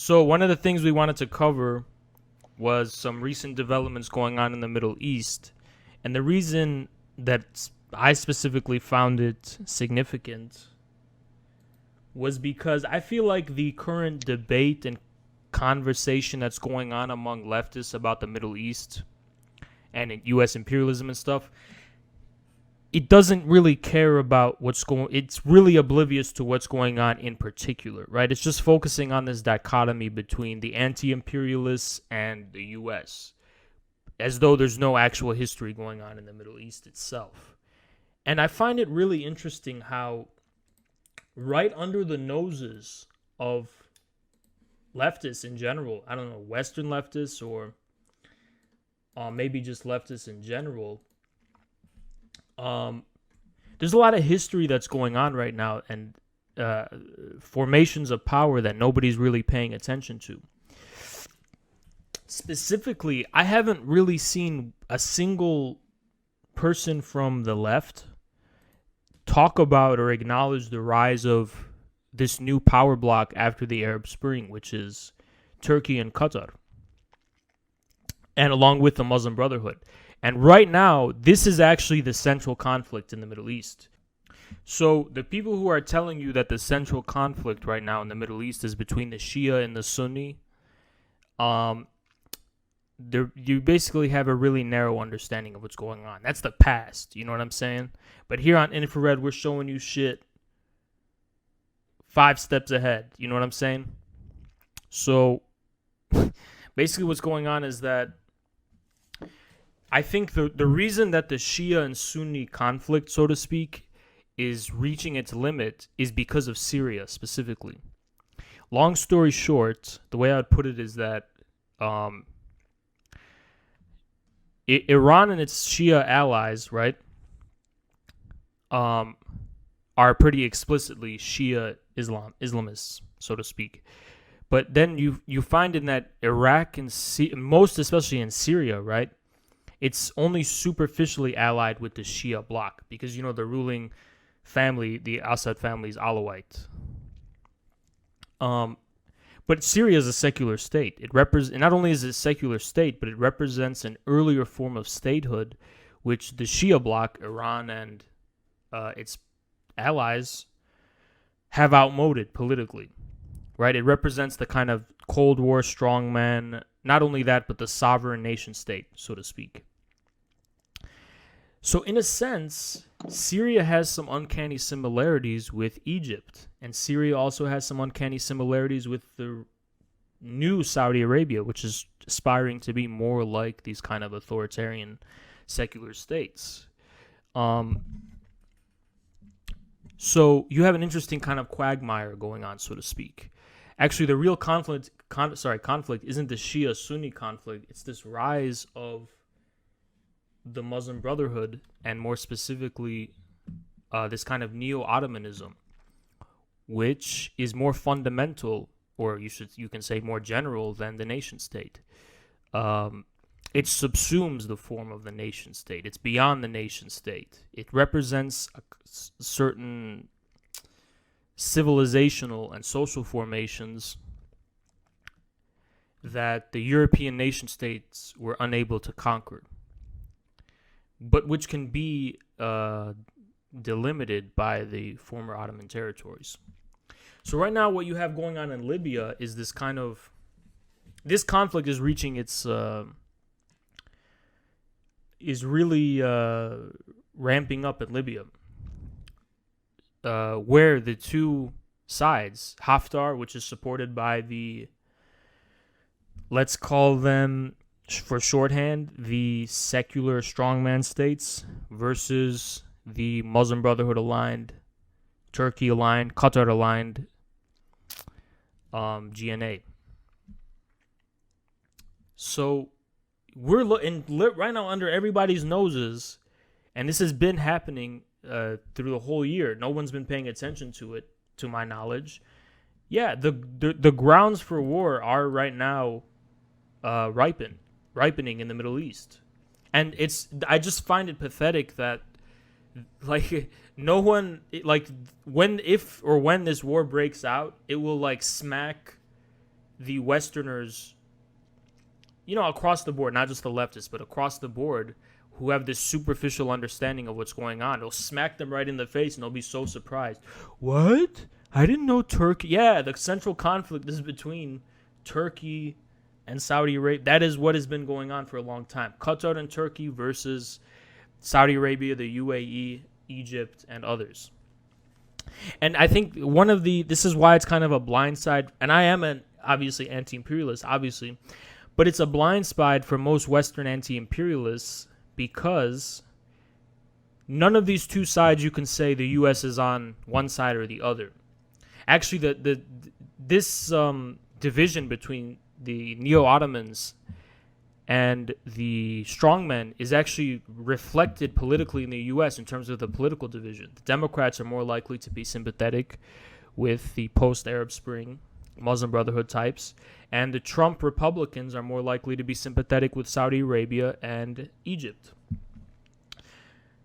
So one of the things we wanted to cover was some recent developments going on in the Middle East. And the reason that I specifically found it significant was because I feel like the current debate and conversation that's going on among leftists about the Middle East and US imperialism and stuff, it doesn't really care about what's going. It's really oblivious to what's going on in particular, right? It's just focusing on this dichotomy between the anti-imperialists and the US, as though there's no actual history going on in the Middle East itself. And I find it really interesting how right under the noses of leftists in general, I don't know, Western leftists or maybe just leftists in general, there's a lot of history that's going on right now and formations of power that nobody's really paying attention to. Specifically, I haven't really seen a single person from the left talk about or acknowledge the rise of this new power bloc after the Arab Spring, which is Turkey and Qatar, and along with the Muslim Brotherhood. And right now, this is actually the central conflict in the Middle East. So the people who are telling you that the central conflict right now in the Middle East is between the Shia and the Sunni, you basically have a really narrow understanding of what's going on. That's the past, you know what I'm saying? But here on Infrared, we're showing you shit 5 steps ahead, you know what I'm saying? So basically what's going on is that I think the reason that the Shia and Sunni conflict, so to speak, is reaching its limit is because of Syria specifically. Long story short, the way I would put it is that Iran and its Shia allies, right, are pretty explicitly Shia Islamists, so to speak. But then you find in that Iraq and most especially in Syria, right, it's only superficially allied with the Shia bloc because, you know, the ruling family, the Assad family, is Alawite. But Syria is a secular state. Not only is it a secular state, but it represents an earlier form of statehood, which the Shia bloc, Iran and its allies, have outmoded politically. Right? It represents the kind of Cold War strongman, not only that, but the sovereign nation state, so to speak. So in a sense, Syria has some uncanny similarities with Egypt, and Syria also has some uncanny similarities with the new Saudi Arabia, which is aspiring to be more like these kind of authoritarian secular states. So you have an interesting kind of quagmire going on, so to speak. Actually, the real conflict isn't the Shia-Sunni conflict. It's this rise of the Muslim Brotherhood, and more specifically, this kind of Neo-Ottomanism, which is more fundamental, or you can say more general than the nation state. It subsumes the form of the nation state. It's beyond the nation state. It represents a certain civilizational and social formations that the European nation states were unable to conquer, but which can be delimited by the former Ottoman territories. So right now what you have going on in Libya is this conflict is reaching its, is really ramping up in Libya, where the two sides, Haftar, which is supported by the, let's call them, for shorthand, the secular strongman states, versus the Muslim Brotherhood-aligned, Turkey-aligned, Qatar-aligned GNA. So we're right now under everybody's noses, and this has been happening through the whole year. No one's been paying attention to it, to my knowledge. Yeah, the grounds for war are right now ripening in the Middle East, and I just find it pathetic that no one, when this war breaks out, it will smack the Westerners, across the board, not just the leftists, but across the board, who have this superficial understanding of what's going on, they'll smack them right in the face and they'll be so surprised. What? I didn't know Turkey. Yeah, the central conflict is between Turkey and Saudi Arabia. That is what has been going on for a long time. Qatar and Turkey versus Saudi Arabia, the UAE, Egypt, and others. And I think this is why it's kind of a blind side, and I am obviously anti-imperialist, obviously, but it's a blind spot for most Western anti-imperialists because none of these two sides you can say the U.S. is on one side or the other. Actually, this division between the Neo-Ottomans and the strongmen is actually reflected politically in the U.S. in terms of the political division. The Democrats are more likely to be sympathetic with the post-Arab Spring Muslim Brotherhood types, and the Trump Republicans are more likely to be sympathetic with Saudi Arabia and Egypt.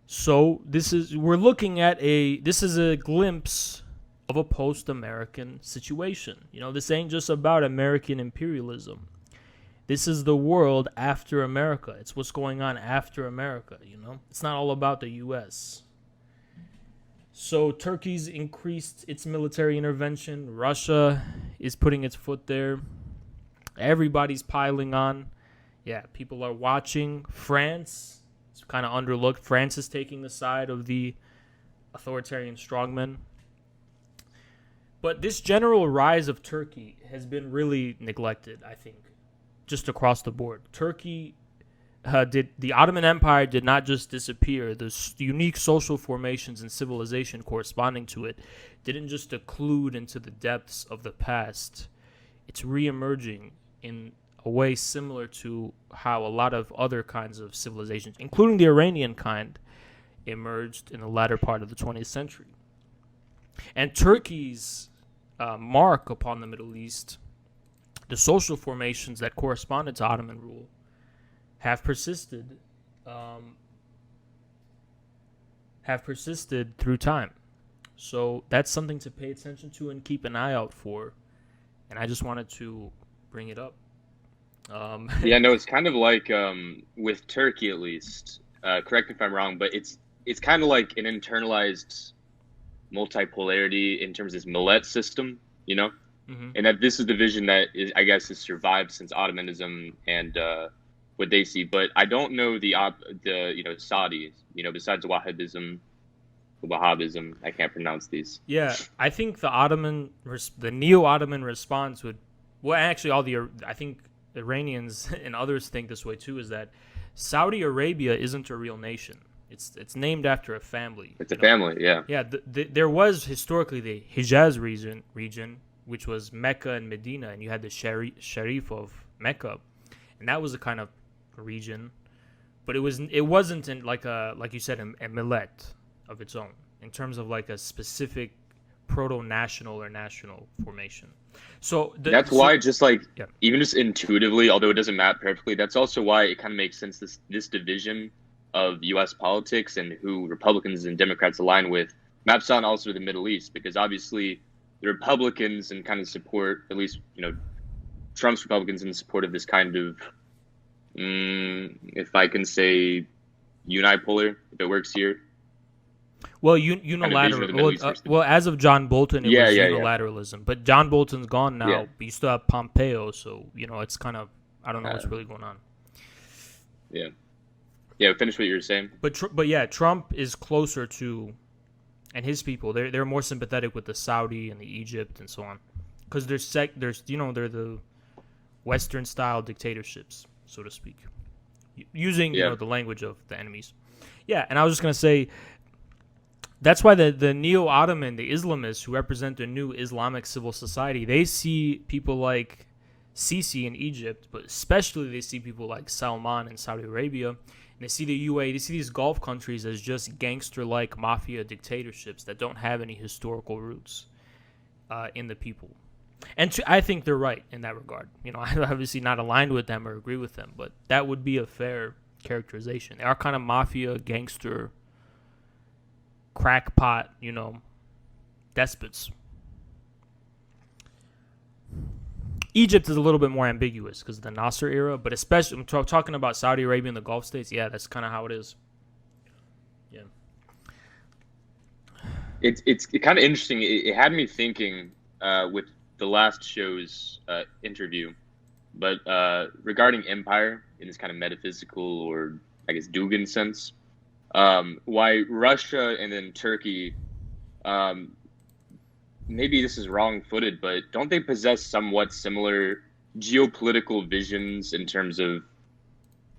So we're looking at this is a glimpse of a post-American situation. This ain't just about American imperialism. This is the world after America. It's what's going on after America, It's not all about the U.S. So Turkey's increased its military intervention. Russia is putting its foot there. Everybody's piling on. Yeah, people are watching. France, it's kind of underlooked. France is taking the side of the authoritarian strongmen. But this general rise of Turkey has been really neglected, I think, just across the board. Turkey the Ottoman Empire did not just disappear. The unique social formations and civilization corresponding to it didn't just occlude into the depths of the past. It's reemerging in a way similar to how a lot of other kinds of civilizations, including the Iranian kind, emerged in the latter part of the 20th century. And Turkey's mark upon the Middle East, the social formations that corresponded to Ottoman rule, have persisted through time. So that's something to pay attention to and keep an eye out for. And I just wanted to bring it up. It's kind of like with Turkey, at least. Correct me if I'm wrong, but it's kind of like an internalized multipolarity in terms of this millet system, Mm-hmm. and that this is the vision that has survived since Ottomanism and what they see. But I don't know the Saudis, besides Wahhabism, I can't pronounce these. Yeah, I think the Neo-Ottoman response would, well, actually I think Iranians and others think this way too, is that Saudi Arabia isn't a real nation. It's named after a family. It's a family, yeah. Yeah, there was historically the Hijaz region, which was Mecca and Medina, and you had the Sharif of Mecca, and that was a kind of region, but it wasn't in like you said, a millet of its own in terms of like a specific proto-national or national formation. So that's why, just like, even just intuitively, although it doesn't map perfectly, that's also why it kind of makes sense, this division of U.S. politics and who Republicans and Democrats align with maps on also to the Middle East, because obviously the Republicans and kind of support, at least, Trump's Republicans in support of this kind of, if I can say, unipolar, if it works here. Well, unilateral. Well, as of John Bolton, it was unilateralism. But John Bolton's gone now. But you still have Pompeo, so it's kind of, I don't know what's really going on. Yeah. Yeah, finish what you were saying. But Trump is closer to, and his people, they're more sympathetic with the Saudi and the Egypt and so on, because they're the Western style dictatorships, so to speak, using the language of the enemies. Yeah, and I was just gonna say, that's why the Neo-Ottoman, the Islamists who represent the new Islamic civil society, they see people like Sisi in Egypt, but especially they see people like Salman in Saudi Arabia, and they see the UAE, they see these Gulf countries as just gangster-like mafia dictatorships that don't have any historical roots in the people. And I think they're right in that regard. I'm obviously not aligned with them or agree with them, but that would be a fair characterization. They are kind of mafia, gangster, crackpot, despots. Egypt is a little bit more ambiguous because of the Nasser era, but especially I'm talking about Saudi Arabia and the Gulf states. Yeah, that's kind of how it is. Yeah. It's kind of interesting. It had me thinking with the last show's interview, but regarding empire in this kind of metaphysical or I guess Dugan sense, why Russia and then Turkey, maybe this is wrong-footed, but don't they possess somewhat similar geopolitical visions in terms of,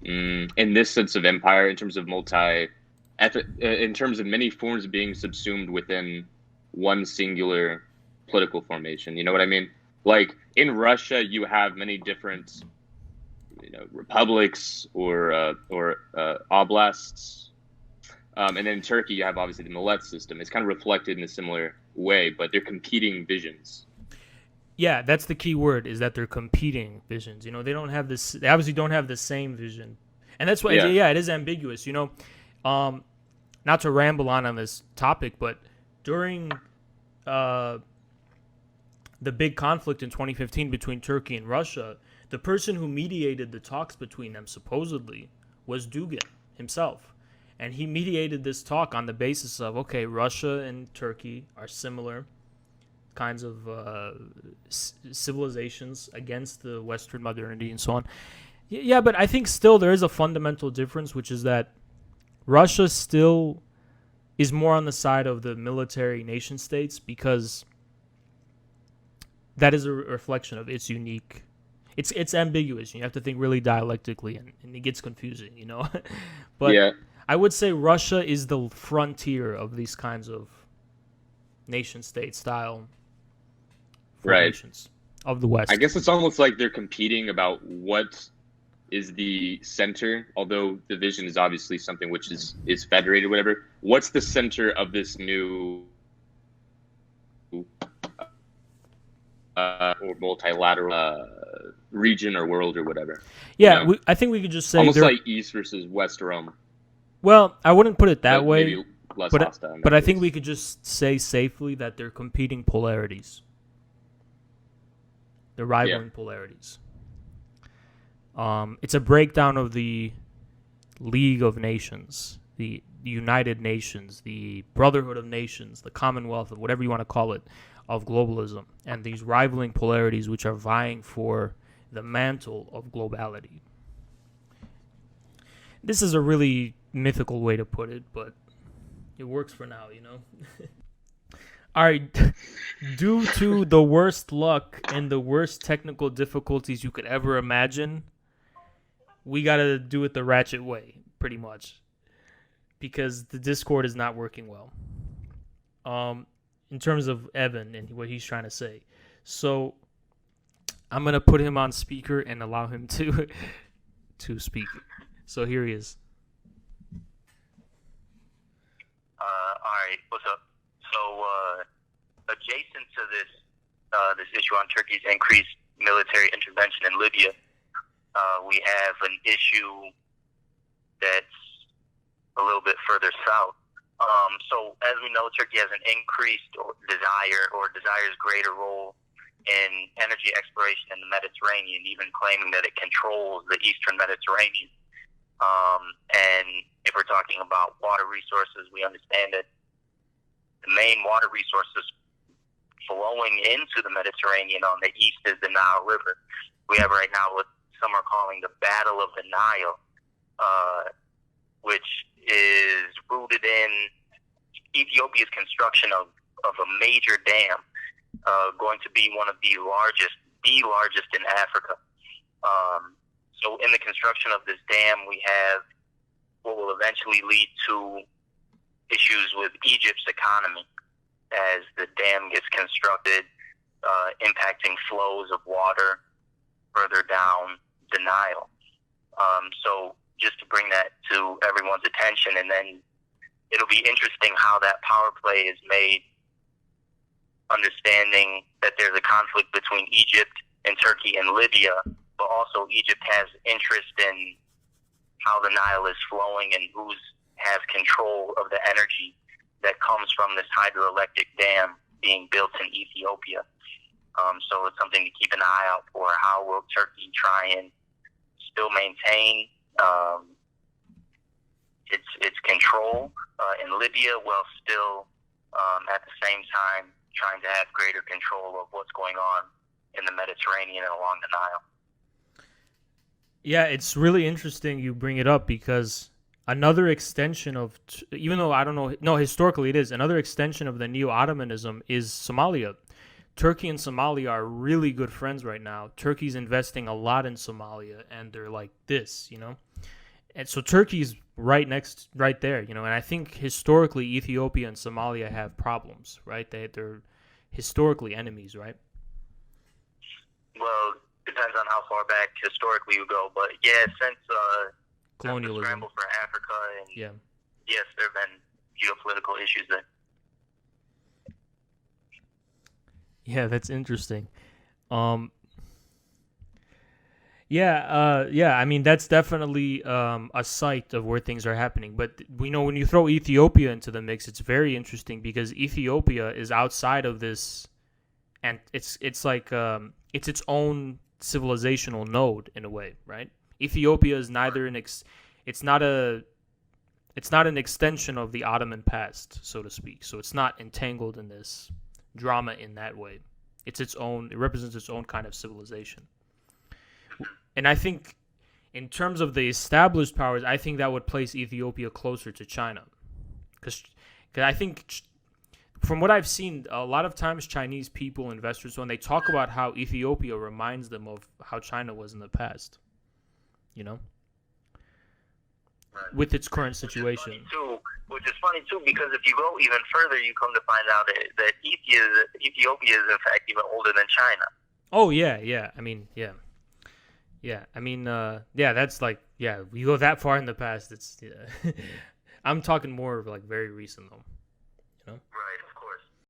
in this sense of empire, in terms of in terms of many forms being subsumed within one singular political formation? You know what I mean? Like in Russia, you have many different, republics or oblasts. And then in Turkey, you have obviously the millet system. It's kind of reflected in a similar way, but they're competing visions. Yeah, that's the key word, is that they're competing visions. They don't have this. They obviously don't have the same vision, and that's why. Yeah, it is ambiguous. Not to ramble on this topic, but during the big conflict in 2015 between Turkey and Russia, the person who mediated the talks between them supposedly was Dugin himself. And he mediated this talk on the basis of, okay, Russia and Turkey are similar kinds of civilizations against the Western modernity and so on. Yeah, but I think still there is a fundamental difference, which is that Russia still is more on the side of the military nation states because that is a reflection of its unique. It's ambiguous. You have to think really dialectically, and it gets confusing, But yeah. I would say Russia is the frontier of these kinds of nation-state style formations of the West. I guess it's almost like they're competing about what is the center, although the vision is obviously something which is federated or whatever. What's the center of this new or multilateral region or world or whatever? Yeah, I think we could just say almost like East versus West Rome. Well, I wouldn't put it that way, but I think we could just say safely that they're competing polarities. They're rivaling polarities. It's a breakdown of the League of Nations, the United Nations, the Brotherhood of Nations, the Commonwealth, of whatever you want to call it, of globalism, and these rivaling polarities which are vying for the mantle of globality. This is a really mythical way to put it, but it works for now, All right, due to the worst luck and the worst technical difficulties you could ever imagine, we got to do it the ratchet way, pretty much, because the Discord is not working well. In terms of Evan and what he's trying to say. So I'm going to put him on speaker and allow him to speak. So here he is. All right, what's up? So adjacent to this issue on Turkey's increased military intervention in Libya, we have an issue that's a little bit further south. So as we know, Turkey has an increased desires greater role in energy exploration in the Mediterranean, even claiming that it controls the Eastern Mediterranean. And if we're talking about water resources, we understand that the main water resources flowing into the Mediterranean on the east is the Nile River. We have right now what some are calling the Battle of the Nile, which is rooted in Ethiopia's construction of a major dam, going to be one of the largest in Africa. So in the construction of this dam, we have what will eventually lead to issues with Egypt's economy as the dam gets constructed, impacting flows of water further down the Nile. So just to bring that to everyone's attention, and then it'll be interesting how that power play is made, understanding that there's a conflict between Egypt and Turkey and Libya, but also Egypt has interest in how the Nile is flowing and who has control of the energy that comes from this hydroelectric dam being built in Ethiopia. So it's something to keep an eye out for. How will Turkey try and still maintain its control in Libya while still at the same time trying to have greater control of what's going on in the Mediterranean and along the Nile? Yeah, it's really interesting you bring it up because another extension of, even though I don't know, no, historically it is, another extension of the Neo-Ottomanism is Somalia. Turkey and Somalia are really good friends right now. Turkey's investing a lot in Somalia, and they're like this, you know? And so Turkey's right there, you know? And I think historically Ethiopia and Somalia have problems, right? They're historically enemies, right? Well, depends on how far back historically you go, but yeah, since colonialism, the scramble for Africa, and yeah, yes, there have been geopolitical issues there. Yeah, that's interesting. Yeah. I mean, that's definitely a site of where things are happening. But we know when you throw Ethiopia into the mix, it's very interesting because Ethiopia is outside of this, and it's like it's its own civilizational node in a way, right? Ethiopia is neither it's not an extension of the Ottoman past, so to speak. So it's not entangled in this drama in that way. It represents its own kind of civilization. And I think in terms of the established powers, I think that would place Ethiopia closer to China. Because I think from what I've seen, a lot of times Chinese people, investors, when they talk about how Ethiopia reminds them of how China was in the past, you know, with its current situation. Which is funny too, because if you go even further, you come to find out that Ethiopia is in fact even older than China. Oh yeah. I mean, yeah. That's like, yeah. We go that far in the past. It's, yeah. I'm talking more of like very recent though.